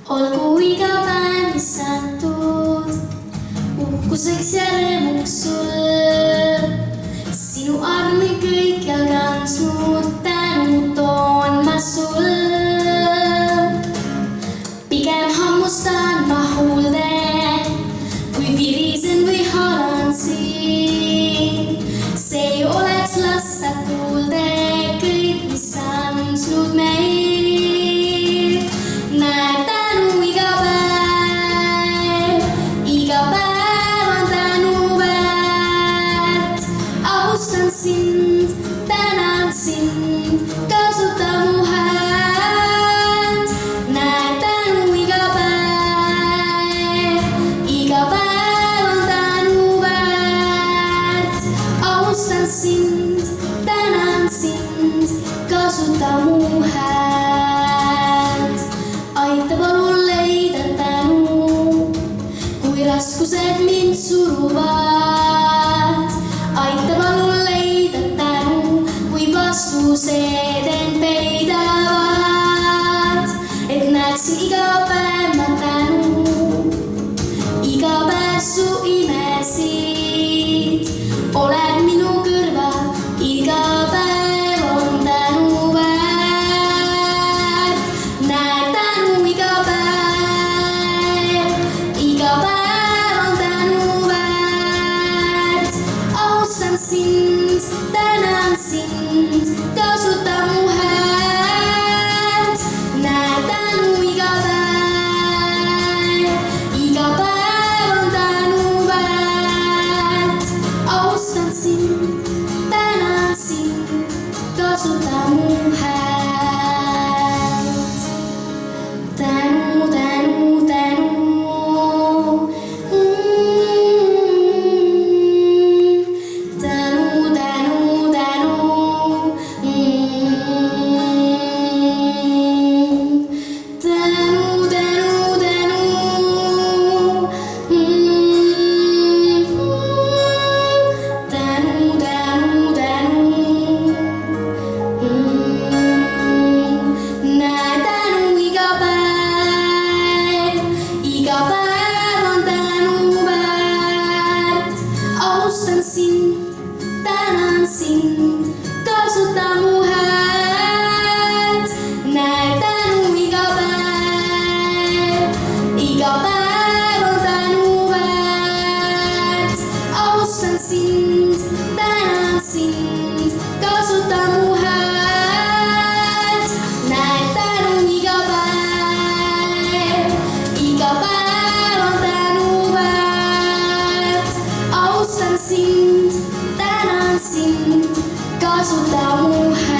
olgu iga päev, mis antud uhkuseks ja rõõmuks sul. Sinu armi kõik ja kandnud tänu toon ma sul. Pigem hammustan ma huulden, kui virisen või haaran sind. See ei oleks lasta kuulde kõik, mis andnud meil. Näed tänu iga päev on tänu väärt. Austan sind, tänan sind, kasuta mu häält. Näed tänu iga päev on tänu väärt. Austan sind, tänan sind, kasuta mu häält. Aita palun leida tänu, kui raskused mind suruvad. Aita palun leida tänu, kui vastused end peidavad. Et näeksin iga päev ma tänu, iga päev su imesid. Oled minu kõrval, iga päev on tänu väärt. Näed tänu iga päev on tänu väärt. Austan sind, tänan sind, kasuta mu häält. Näed tänu iga päev on tänu väärt. Austan sind, tänan sind, kasuta mu häält. Tänu, tänu, tänu. Tänu, tänu, tänu. Tänu, tänu, tänu. Tänu, tänu, tänu. Näed tänu iga päev on tänu väärt. Austan sind, tänan sind, kasuta mu häält. Näed tänu iga päev on tänu väärt. Austan sind, tänan sind, kasuta mu häält. Näed tänu iga päev on tänu väärt. Austan sind, tänan sind, kasuta mu häält.